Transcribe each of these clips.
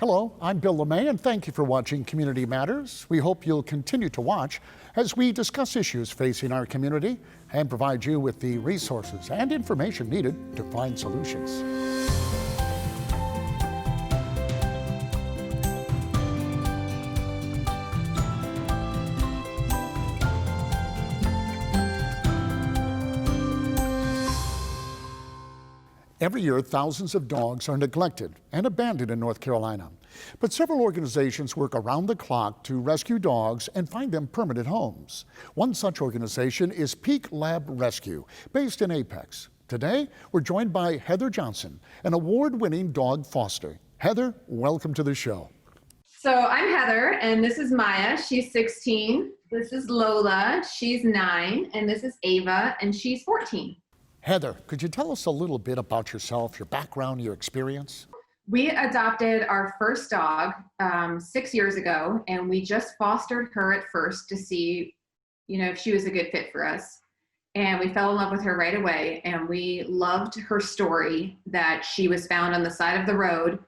Hello, I'm Bill LeMay, and thank you for watching Community Matters. We hope you'll continue to watch as we discuss issues facing our community and provide you with the resources and information needed to find solutions. Every year, thousands of dogs are neglected and abandoned in North Carolina. But several organizations work around the clock to rescue dogs and find them permanent homes. One such organization is Peak Lab Rescue, based in Apex. Today, we're joined by Heather Johnson, an award-winning dog foster. Heather, welcome to the show. So I'm Heather, and this is Maya. She's 16. This is Lola. She's 9. And this is Ava, and she's 14. Heather, could you tell us a little bit about yourself, your background, your experience? We adopted our first dog 6 years ago, and we just fostered her at first to see, if she was a good fit for us. And we fell in love with her right away, and we loved her story that she was found on the side of the road,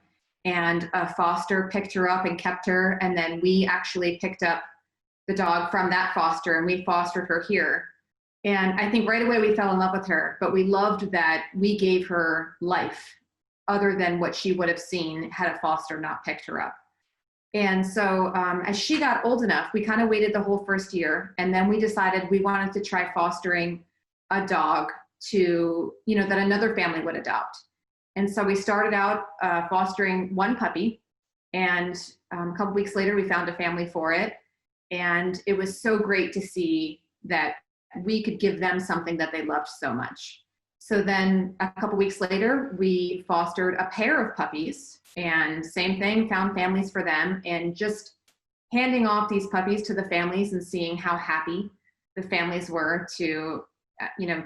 and a foster picked her up and kept her, and then we actually picked up the dog from that foster, and we fostered her here. And I think right away we fell in love with her, but we loved that we gave her life other than what she would have seen had a foster not picked her up. And so as she got old enough, we kind of waited the whole first year, and then we decided we wanted to try fostering a dog to, that another family would adopt. And so we started out fostering one puppy, and a couple weeks later we found a family for it. And it was so great to see that we could give them something that they loved so much. So then a couple weeks later, we fostered a pair of puppies, and same thing, found families for them, and just handing off these puppies to the families and seeing how happy the families were to,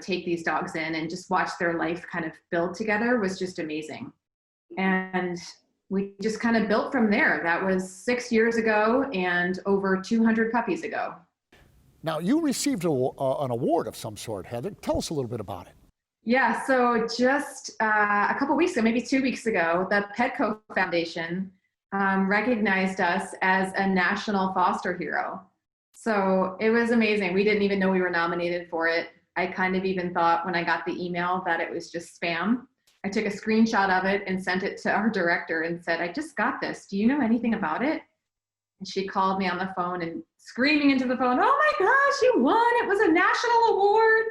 take these dogs in and just watch their life kind of build together was just amazing. And we just kind of built from there. That was 6 years ago and over 200 puppies ago. Now, you received an award of some sort, Heather. Tell us a little bit about it. Yeah, so just a couple weeks ago, maybe 2 weeks ago, the PetCo Foundation recognized us as a national foster hero. So it was amazing. We didn't even know we were nominated for it. I kind of even thought when I got the email that it was just spam. I took a screenshot of it and sent it to our director and said, I just got this. Do you know anything about it? And she called me on the phone and screaming into the phone, oh my gosh, you won. It was a national award.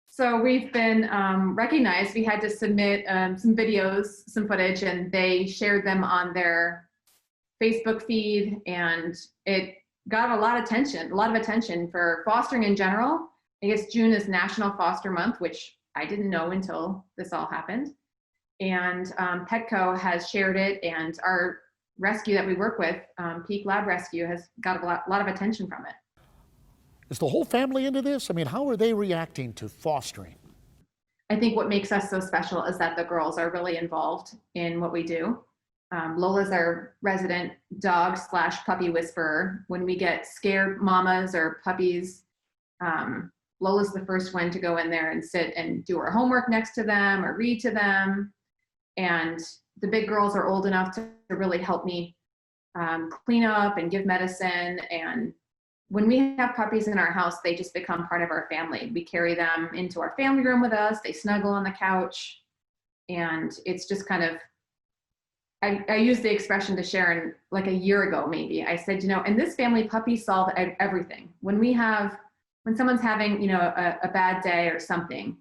So we've been recognized. We had to submit some videos, some footage, and they shared them on their Facebook feed. And it got a lot of attention for fostering in general. I guess June is National Foster Month, which I didn't know until this all happened. And PetCo has shared it, and our rescue that we work with, Peak Lab Rescue, has got a lot of attention from it. Is the whole family into this? I mean, how are they reacting to fostering? I think what makes us so special is that the girls are really involved in what we do. Lola's our resident dog / puppy whisperer. When we get scared mamas or puppies, Lola's the first one to go in there and sit and do her homework next to them or read to them. And the big girls are old enough to really help me clean up and give medicine. And when we have puppies in our house, they just become part of our family. We carry them into our family room with us. They snuggle on the couch. And it's just kind of, I used the expression to Sharon like a year ago, maybe. I said, in this family, puppies solve everything. When someone's having, a bad day or something,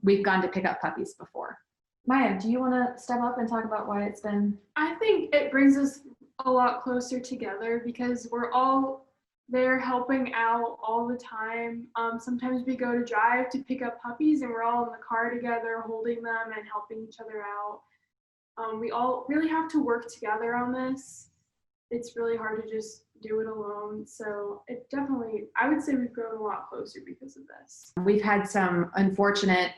we've gone to pick up puppies before. Maya, do you want to step up and talk about why it's been? I think it brings us a lot closer together because we're all there helping out all the time. Sometimes we go to drive to pick up puppies and we're all in the car together holding them and helping each other out. We all really have to work together on this. It's really hard to just do it alone. So it definitely, I would say we've grown a lot closer because of this. We've had some unfortunate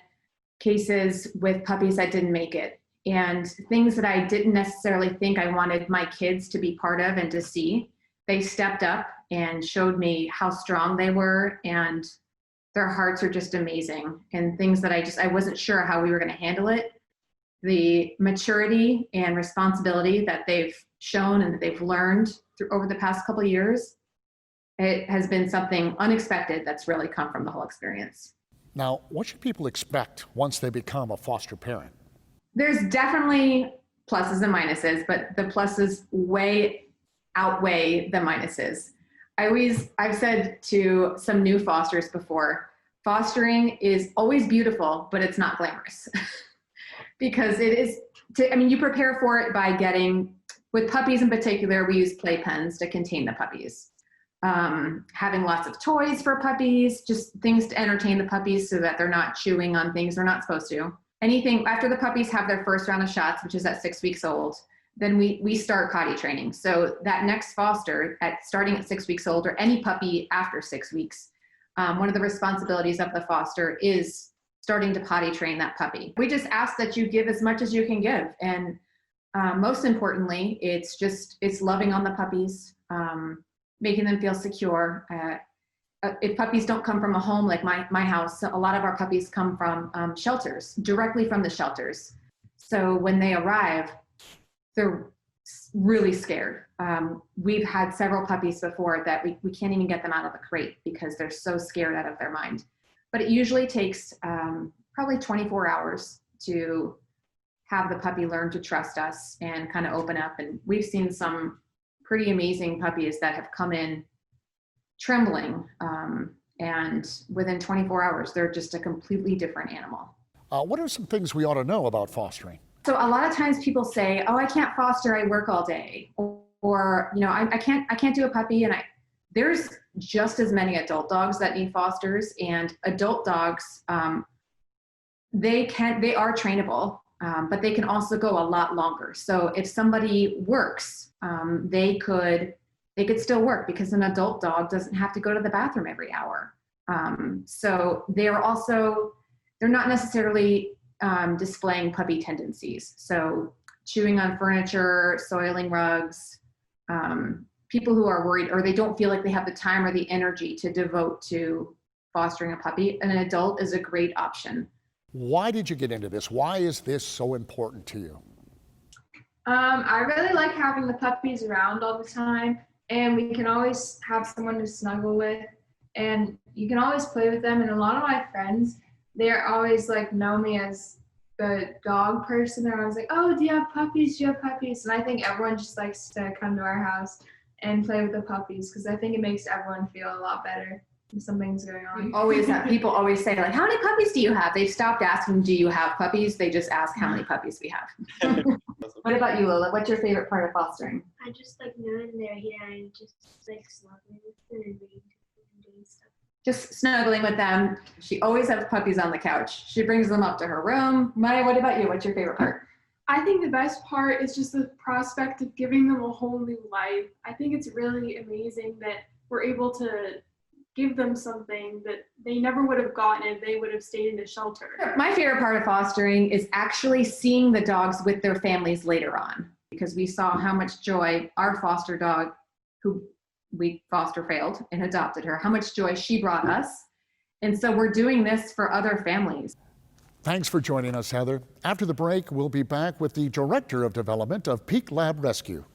cases with puppies that didn't make it, and things that I didn't necessarily think I wanted my kids to be part of and to see. They stepped up and showed me how strong they were, and their hearts are just amazing, and things that I wasn't sure how we were going to handle it. the maturity and responsibility that they've shown and that they've learned over the past couple of years, it has been something unexpected that's really come from the whole experience. Now, what should people expect once they become a foster parent? There's definitely pluses and minuses, but the pluses way outweigh the minuses. I've said to some new fosters before, fostering is always beautiful, but it's not glamorous. Because it is, you prepare for it by with puppies in particular, we use playpens to contain the puppies. Having lots of toys for puppies, just things to entertain the puppies so that they're not chewing on things they're not supposed to. Anything after the puppies have their first round of shots, which is at 6 weeks old, then we start potty training. So that next foster starting at 6 weeks old, or any puppy after 6 weeks, one of the responsibilities of the foster is starting to potty train that puppy. We just ask that you give as much as you can give. And most importantly, it's loving on the puppies, making them feel secure. If puppies don't come from a home like my house, a lot of our puppies come from shelters, directly from the shelters. So when they arrive, they're really scared. We've had several puppies before that we can't even get them out of the crate because they're so scared out of their mind. But it usually takes probably 24 hours to have the puppy learn to trust us and kind of open up. And we've seen some pretty amazing puppies that have come in trembling, and within 24 hours, they're just a completely different animal. What are some things we ought to know about fostering? So a lot of times people say, "Oh, I can't foster. I work all day," or I can't do a puppy. And there's just as many adult dogs that need fosters, and adult dogs, they are trainable, but they can also go a lot longer. So if somebody works, they could still work because an adult dog doesn't have to go to the bathroom every hour. So they're not necessarily displaying puppy tendencies. So chewing on furniture, soiling rugs, people who are worried or they don't feel like they have the time or the energy to devote to fostering a puppy, an adult is a great option. Why did you get into this? Why is this so important to you? I really like having the puppies around all the time, and we can always have someone to snuggle with, and you can always play with them. And a lot of my friends, they're always know me as the dog person. They're always like, "Oh, do you have puppies? Do you have puppies?" And I think everyone just likes to come to our house and play with the puppies because I think it makes everyone feel a lot better if something's going on. People always say, "How many puppies do you have?" They've stopped asking, "Do you have puppies?" They just ask how many puppies we have. What about you, Lola? What's your favorite part of fostering? I just like knowing they're here and just snuggling with them and reading and doing stuff. Just snuggling with them. She always has puppies on the couch. She brings them up to her room. Maya, what about you? What's your favorite part? I think the best part is just the prospect of giving them a whole new life. I think it's really amazing that we're able to give them something that they never would have gotten if they would have stayed in the shelter. My favorite part of fostering is actually seeing the dogs with their families later on, because we saw how much joy our foster dog, who we foster failed and adopted her, how much joy she brought us. And so we're doing this for other families. Thanks for joining us, Heather. After the break, we'll be back with the Director of Development of Peak Lab Rescue.